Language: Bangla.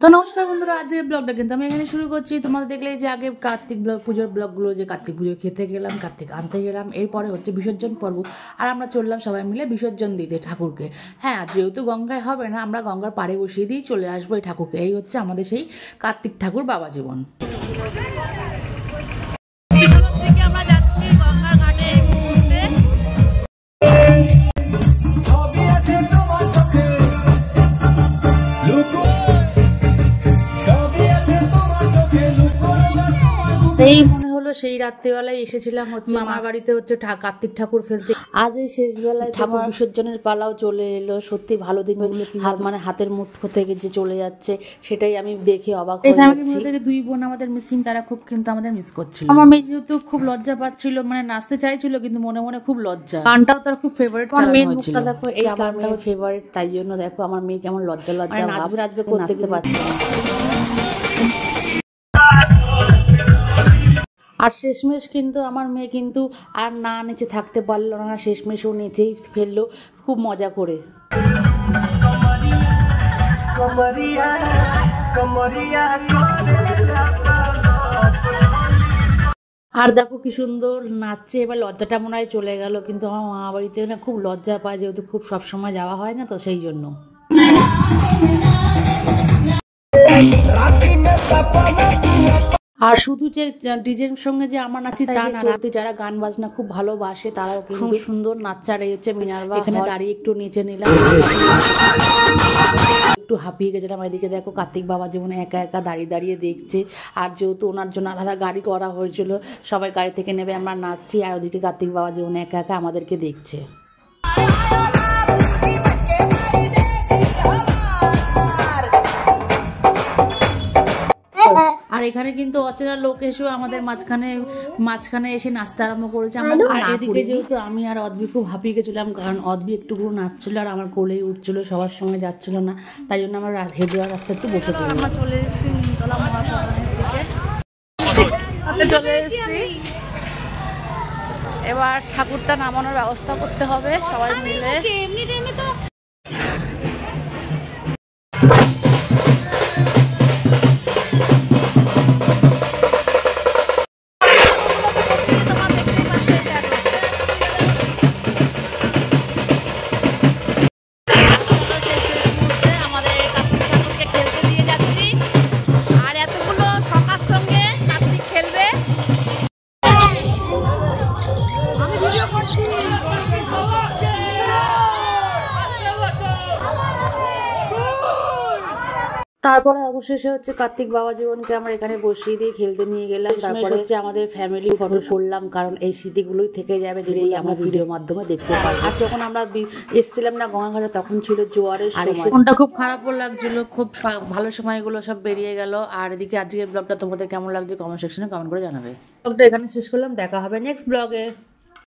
তো নমস্কার বন্ধুরা, আজকের ব্লগটা কিন্তু আমি এখানে শুরু করছি। তোমাদের দেখলে যে আগে কার্তিক পুজোর ব্লগগুলো, যে কার্তিক পুজো খেতে গেলাম, কার্তিক আনতে গেলাম, এরপরে হচ্ছে বিসর্জন পর্ব। আর আমরা চললাম সবাই মিলে বিসর্জন দিতে ঠাকুরকে। হ্যাঁ, যেহেতু গঙ্গায় হবে না, আমরা গঙ্গার পাড়ে বসিয়ে দিয়ে চলে আসবো এই ঠাকুরকে। এই হচ্ছে আমাদের সেই কার্তিক ঠাকুর বাবা জীবন। এই মনে হলো সেই রাত্রিবেলায় এসেছিলাম হচ্ছে মামার বাড়িতে হচ্ছে কার্তিক ঠাকুর ফেলতে। আজ এই শেষ বেলায় ঠাকুর বিসর্জনের পালাও চলে এলো। সত্যি ভালো দিন, মানে হাতের মুঠো থেকে যে চলে যাচ্ছে সেটাই আমি দেখে অবাক হয়ে যাচ্ছি। থেকে দুই বোন আমাদের মিসিং, তারা খুব কিন্তু আমাদের মিস করছিল। আমার মেয়ে যেহেতু খুব লজ্জা পাচ্ছিল, মানে নাচতে চাইছিল কিন্তু মনে মনে খুব লজ্জা। গানটাও তার খুব ফেভারিট চালানো হয়েছিল। দেখো এই গানটাও ফেভারিট, তাই জন্য দেখো আমার মেয়ে কেমন লজ্জা নাচবে করতে পারছে। আর শেষমেশ কিন্তু আমার মেয়ে কিন্তু আর না নেচে থাকতে পারলো না, শেষমেশও নেচেই ফেললো খুব মজা করে। আর দেখো কি সুন্দর নাচছে। এবার লজ্জাটা মনে হয় চলে গেল, কিন্তু আমার মামা বাড়িতে না খুব লজ্জা পায়, যেহেতু খুব সবসময় যাওয়া হয় না, তো সেই জন্য। আর শুধু যে ডিজের সঙ্গে যে আমরা নাচি তা না, রাতে যারা গান বাজনা খুব ভালোবাসে তারাও খুব সুন্দর নাচার। এই হচ্ছে মিনারবা, এখানে দাঁড়িয়ে একটু নিচে নিলাম, একটু হাঁপিয়ে গেছিলাম। এদিকে দেখো কার্তিক বাবা জীবনে একা একা দাঁড়িয়ে দাঁড়িয়ে দেখছে। আর যেহেতু ওনার জন্য আলাদা গাড়ি করা হয়েছিল, সবাই গাড়ি থেকে নেবে, আমরা নাচছি, আর ওদিকে কার্তিক বাবা জীবনে একা একা আমাদেরকে দেখছে। আর এখানে কিন্তু অচেনা লোক এসেও আমাদের মাঝখানে এসে নাচতে আরম্ভ করেছে। আমরা এদিকে যেহেতু আমি আর অদ্বি খুব হাঁপিয়ে গেছিলাম, কারণ অদ্বি একটুকুও নাচছিল আর আমার কোলেই উঠছিল, সবার সঙ্গে যাচ্ছিল না, তাই জন্য আমরা হেঁটে যাওয়ার রাস্তা একটু বসে পড়লাম। আমরা চলে এসেছি নিমতলা মহাশ্মশানের দিকে, চলে এসেছি। এবার ঠাকুরটা নামানোর ব্যবস্থা করতে হবে সবাই মিলে। তারপরে অবশেষে হচ্ছে কার্তিক বাবা জীবনকে আমরা এখানে বসিয়ে দিয়ে খেলতে নিয়ে গেলাম। তারপরে হচ্ছে আমাদের ফ্যামিলি ফটো করলাম, কারণ এই স্মৃতিগুলোই থেকে যাবে, যেগুলো আমরা ভিডিওর মাধ্যমে দেখতে পাই। আর যখন আমরা এসেছিলাম না গঙ্গাঘাটে, তখন ছিল জোয়ারের সময়, মনটা খুব খারাপও লাগছিল, খুব ভালো সময়গুলো সব বেরিয়ে গেল। আর এদিকে আজকের ব্লগটা তোমাদের কেমন লাগছে কমেন্ট সেকশনে কমেন্ট করে জানাবে। ব্লগটা এখানে শেষ করলাম, দেখা হবে নেক্সট ব্লগে।